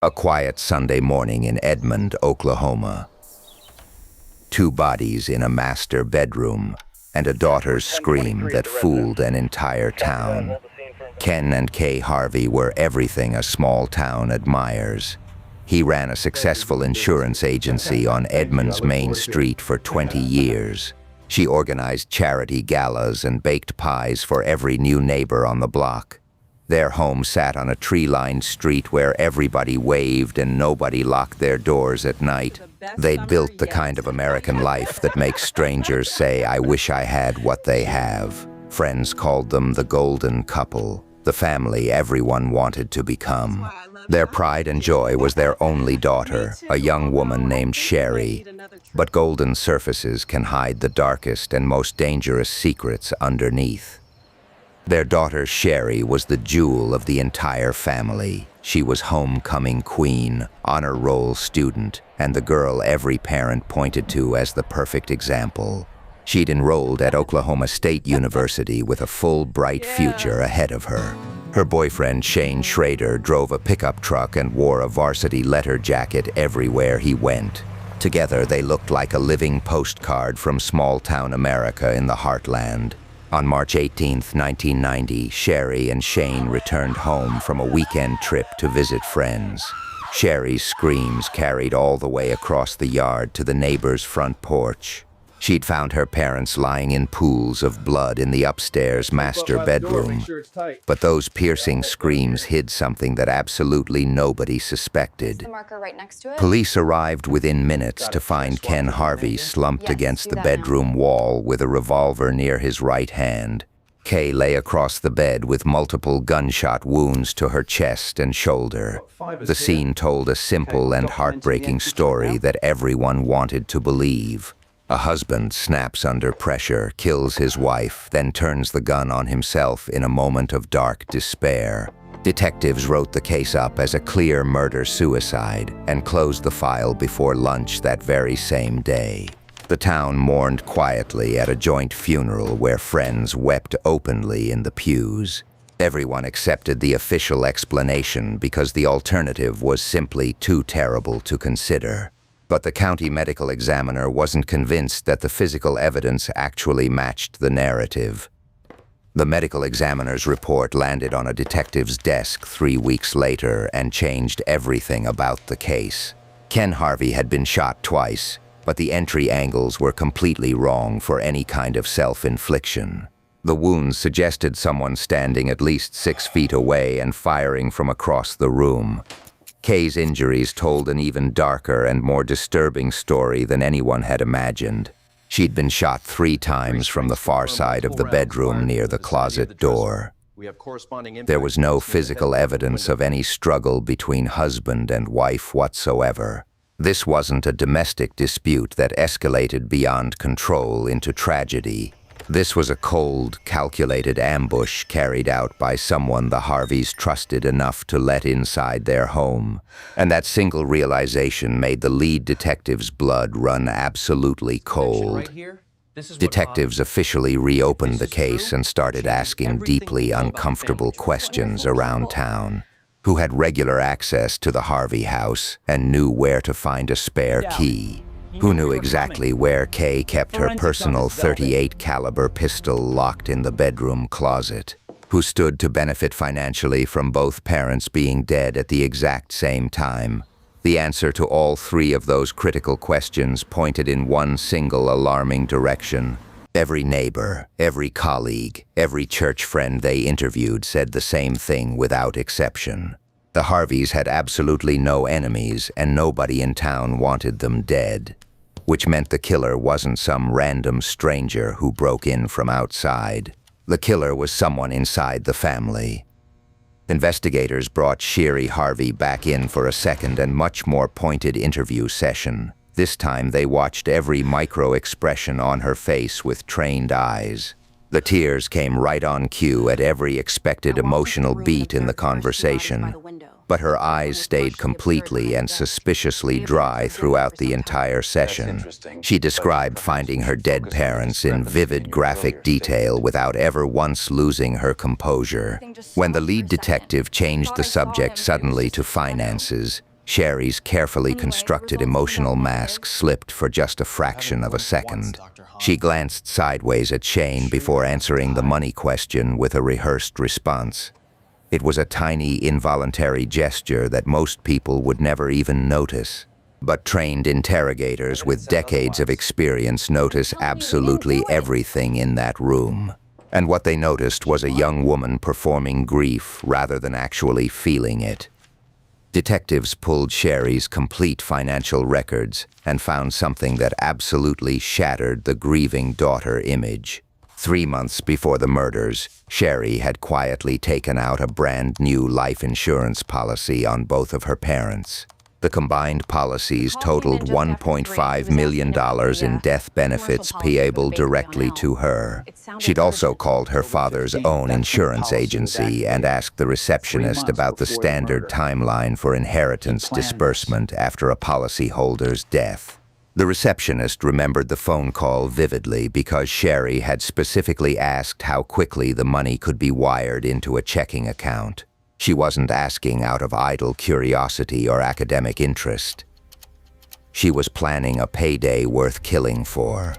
A quiet Sunday morning in Edmond, Oklahoma. Two bodies in a master bedroom, and a daughter's scream that fooled an entire town. Ken and Kay Harvey were everything a small town admires. He ran a successful insurance agency on Edmond's main street for 20 years. She organized charity galas and baked pies for every new neighbor on the block. Their home sat on a tree-lined street where everybody waved and nobody locked their doors at night. They'd built the kind of American life that makes strangers say, "I wish I had what they have." Friends called them the golden couple, the family everyone wanted to become. Their pride and joy was their only daughter, a young woman named Sherry. But golden surfaces can hide the darkest and most dangerous secrets underneath. Their daughter Sherry was the jewel of the entire family. She was homecoming queen, honor roll student, and the girl every parent pointed to as the perfect example. She'd enrolled at Oklahoma State University with a full, bright future ahead of her. Her boyfriend, Shane Schrader, drove a pickup truck and wore a varsity letter jacket everywhere he went. Together, they looked like a living postcard from small-town America in the heartland. On March 18, 1990, Sherry and Shane returned home from a weekend trip to visit friends. Sherry's screams carried all the way across the yard to the neighbor's front porch. She'd found her parents lying in pools of blood in the upstairs master bedroom. But those piercing screams hid something that absolutely nobody suspected. Police arrived within minutes to find Ken Harvey slumped against the bedroom wall with a revolver near his right hand. Kay lay across the bed with multiple gunshot wounds to her chest and shoulder. The scene told a simple and heartbreaking story that everyone wanted to believe. A husband snaps under pressure, kills his wife, then turns the gun on himself in a moment of dark despair. Detectives wrote the case up as a clear murder-suicide and closed the file before lunch that very same day. The town mourned quietly at a joint funeral where friends wept openly in the pews. Everyone accepted the official explanation because the alternative was simply too terrible to consider. But the county medical examiner wasn't convinced that the physical evidence actually matched the narrative. The medical examiner's report landed on a detective's desk 3 weeks later and changed everything about the case. Ken Harvey had been shot twice, but the entry angles were completely wrong for any kind of self-infliction. The wounds suggested someone standing at least 6 feet away and firing from across the room. Kay's injuries told an even darker and more disturbing story than anyone had imagined. She'd been shot 3 times from the far side of the bedroom near the closet door. There was no physical evidence of any struggle between husband and wife whatsoever. This wasn't a domestic dispute that escalated beyond control into tragedy. This was a cold, calculated ambush carried out by someone the Harveys trusted enough to let inside their home. And that single realization made the lead detective's blood run absolutely cold. Detectives officially reopened the case and started asking deeply uncomfortable questions around town. Who had regular access to the Harvey house and knew where to find a spare key? Who knew exactly where Kay kept her personal .38 caliber pistol locked in the bedroom closet? Who stood to benefit financially from both parents being dead at the exact same time? The answer to all 3 of those critical questions pointed in one single alarming direction. Every neighbor, every colleague, every church friend they interviewed said the same thing without exception. The Harveys had absolutely no enemies, and nobody in town wanted them dead. Which meant the killer wasn't some random stranger who broke in from outside. The killer was someone inside the family. Investigators brought Sherry Harvey back in for a second and much more pointed interview session. This time they watched every micro-expression on her face with trained eyes. The tears came right on cue at every expected emotional beat in the conversation. But her eyes stayed completely and suspiciously dry throughout the entire session. She described finding her dead parents in vivid graphic detail without ever once losing her composure. When the lead detective changed the subject suddenly to finances, Sherry's carefully constructed emotional mask slipped for just a fraction of a second. She glanced sideways at Shane before answering the money question with a rehearsed response. It was a tiny, involuntary gesture that most people would never even notice. But trained interrogators with decades of experience notice absolutely everything in that room. And what they noticed was a young woman performing grief rather than actually feeling it. Detectives pulled Sherry's complete financial records and found something that absolutely shattered the grieving daughter image. 3 months before the murders, Sherry had quietly taken out a brand new life insurance policy on both of her parents. The combined policies totaled $1.5 million in death benefits payable directly to her. She'd also called her father's own insurance agency and asked the receptionist about the standard timeline for inheritance disbursement after a policyholder's death. The receptionist remembered the phone call vividly because Sherry had specifically asked how quickly the money could be wired into a checking account. She wasn't asking out of idle curiosity or academic interest. She was planning a payday worth killing for,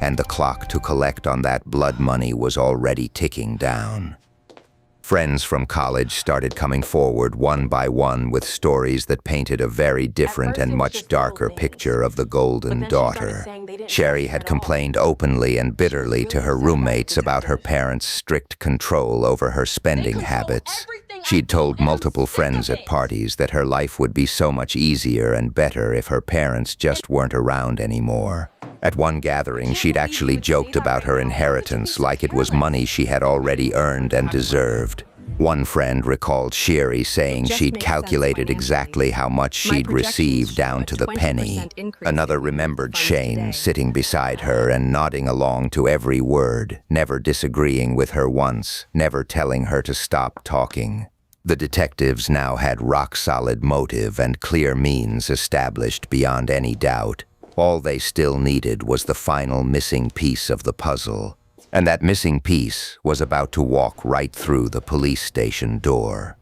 and the clock to collect on that blood money was already ticking down. Friends from college started coming forward one by one with stories that painted a very different and much darker picture of the golden daughter. Sherry had complained openly and bitterly to her roommates about her parents' strict control over her spending habits. She'd told multiple friends at parties that her life would be so much easier and better if her parents just weren't around anymore. At one gathering, she'd actually joked about her inheritance like it was money she had already earned and deserved. One friend recalled Sherry saying she'd calculated exactly how much she'd receive down to the penny. Another remembered Shane sitting beside her and nodding along to every word, never disagreeing with her once, never telling her to stop talking. The detectives now had rock-solid motive and clear means established beyond any doubt. All they still needed was the final missing piece of the puzzle. And that missing piece was about to walk right through the police station door.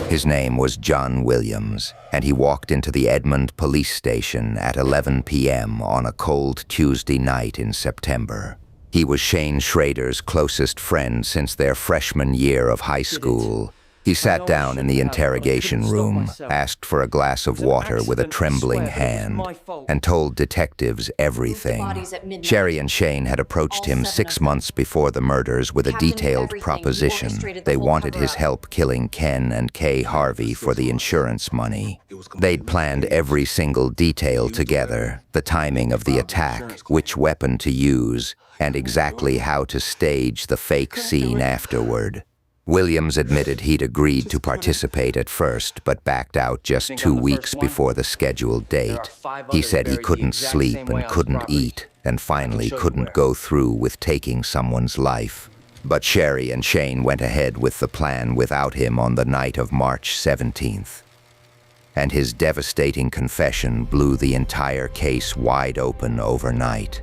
His name was John Williams, and he walked into the Edmond police station at 11 p.m. on a cold Tuesday night in September. He was Shane Schrader's closest friend since their freshman year of high school. He sat down in the interrogation room, asked for a glass of water with a trembling hand, and told detectives everything. Sherry and Shane had approached him 6 months before the murders with a detailed proposition. They wanted his help killing Ken and Kay Harvey for the insurance money. They'd planned every single detail together, the timing of the attack, which weapon to use, and exactly how to stage the fake scene afterward. Williams admitted he'd agreed to participate at first, but backed out just 2 weeks before the scheduled date. He said he couldn't sleep and couldn't eat, and finally couldn't go through with taking someone's life. But Sherry and Shane went ahead with the plan without him on the night of March 17th. And his devastating confession blew the entire case wide open overnight.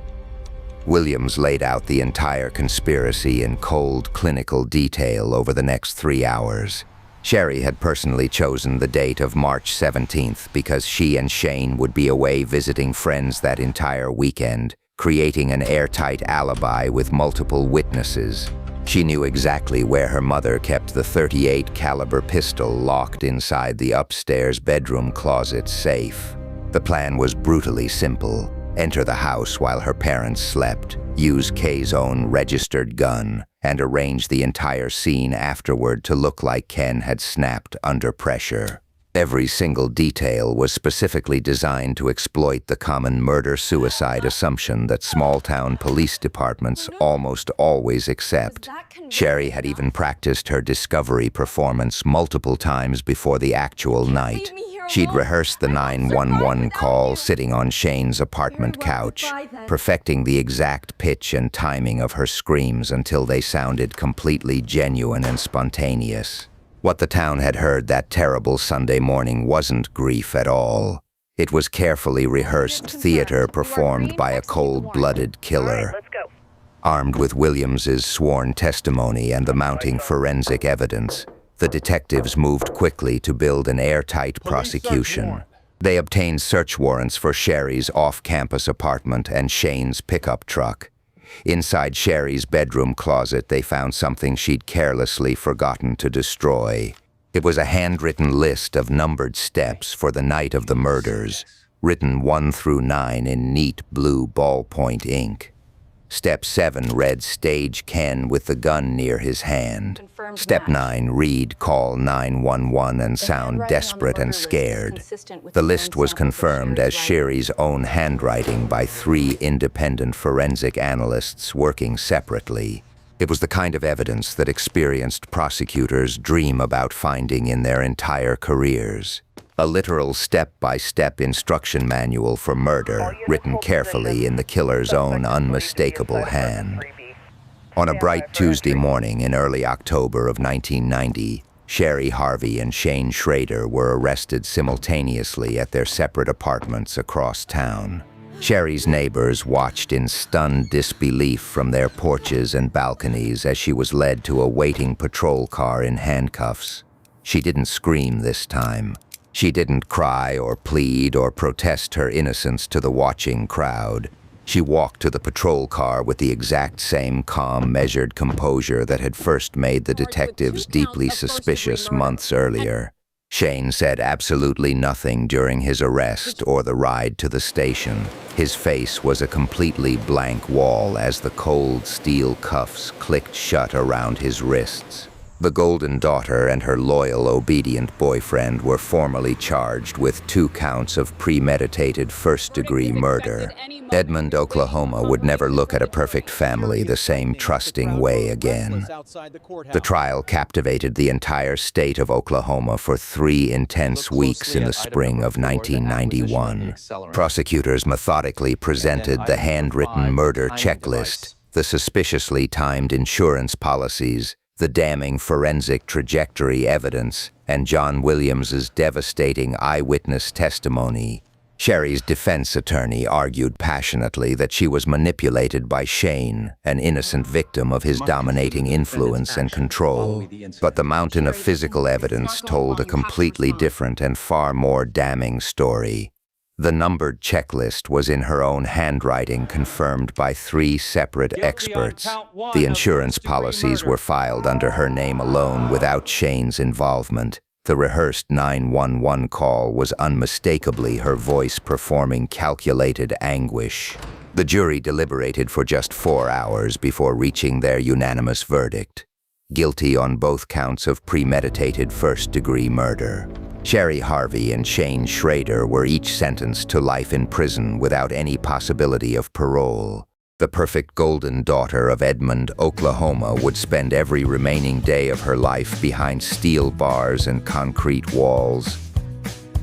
Williams laid out the entire conspiracy in cold, clinical detail over the next 3 hours. Sherry had personally chosen the date of March 17th because she and Shane would be away visiting friends that entire weekend, creating an airtight alibi with multiple witnesses. She knew exactly where her mother kept the .38 caliber pistol locked inside the upstairs bedroom closet safe. The plan was brutally simple. Enter the house while her parents slept, use Kay's own registered gun, and arrange the entire scene afterward to look like Ken had snapped under pressure. Every single detail was specifically designed to exploit the common murder-suicide assumption that small-town police departments almost always accept. Sherry had even practiced her discovery performance multiple times before the actual night. She'd rehearsed the 911 call sitting on Shane's apartment couch, perfecting the exact pitch and timing of her screams until they sounded completely genuine and spontaneous. What the town had heard that terrible Sunday morning wasn't grief at all. It was carefully rehearsed theater performed by a cold-blooded killer. Armed with Williams's sworn testimony and the mounting forensic evidence, The detectives moved quickly to build an airtight prosecution. They obtained search warrants for Sherry's off-campus apartment and Shane's pickup truck. Inside Sherry's bedroom closet, they found something she'd carelessly forgotten to destroy. It was a handwritten list of numbered steps for the night of the murders, written 1 through 9 in neat blue ballpoint ink. Step 7 read stage Ken with the gun near his hand. Step 9 read call 911 and sound desperate and scared. The list was confirmed as Sherry's own handwriting by 3 independent forensic analysts working separately. It was the kind of evidence that experienced prosecutors dream about finding in their entire careers. A literal step-by-step instruction manual for murder, written carefully in the killer's own unmistakable hand. On a bright Tuesday morning in early October of 1990, Sherry Harvey and Shane Schrader were arrested simultaneously at their separate apartments across town. Sherry's neighbors watched in stunned disbelief from their porches and balconies as she was led to a waiting patrol car in handcuffs. She didn't scream this time. She didn't cry or plead or protest her innocence to the watching crowd. She walked to the patrol car with the exact same calm, measured composure that had first made the detectives deeply suspicious months earlier. Shane said absolutely nothing during his arrest or the ride to the station. His face was a completely blank wall as the cold steel cuffs clicked shut around his wrists. The Golden Daughter and her loyal, obedient boyfriend were formally charged with 2 counts of premeditated first-degree murder. Edmond, Oklahoma would never look at a perfect family the same trusting way again. The trial captivated the entire state of Oklahoma for 3 intense weeks in the spring of 1991. Prosecutors methodically presented the handwritten murder checklist, the suspiciously timed insurance policies, the damning forensic trajectory evidence, and John Williams's devastating eyewitness testimony. Sherry's defense attorney argued passionately that she was manipulated by Shane, an innocent victim of his dominating influence and control. But the mountain of physical evidence told a completely different and far more damning story. The numbered checklist was in her own handwriting, confirmed by 3 separate experts. The insurance policies were filed under her name alone without Shane's involvement. The rehearsed 911 call was unmistakably her voice performing calculated anguish. The jury deliberated for just 4 hours before reaching their unanimous verdict: guilty on both counts of premeditated first-degree murder. Sherry Harvey and Shane Schrader were each sentenced to life in prison without any possibility of parole. The perfect Golden Daughter of Edmond, Oklahoma would spend every remaining day of her life behind steel bars and concrete walls.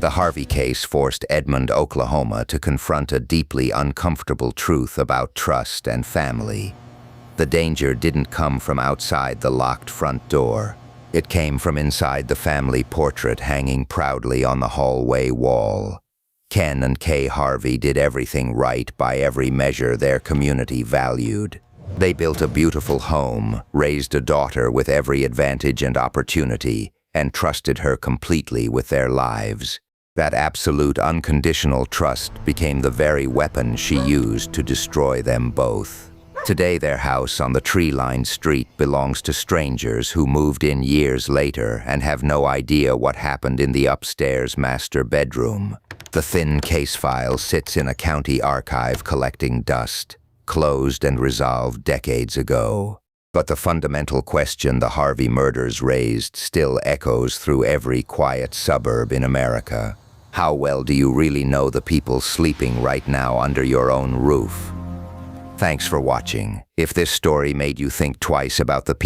The Harvey case forced Edmond, Oklahoma to confront a deeply uncomfortable truth about trust and family. The danger didn't come from outside the locked front door. It came from inside the family portrait hanging proudly on the hallway wall. Ken and Kay Harvey did everything right by every measure their community valued. They built a beautiful home, raised a daughter with every advantage and opportunity, and trusted her completely with their lives. That absolute unconditional trust became the very weapon she used to destroy them both. Today, their house on the tree-lined street belongs to strangers who moved in years later and have no idea what happened in the upstairs master bedroom. The thin case file sits in a county archive collecting dust, closed and resolved decades ago. But the fundamental question the Harvey murders raised still echoes through every quiet suburb in America. How well do you really know the people sleeping right now under your own roof? Thanks for watching. If this story made you think twice about the people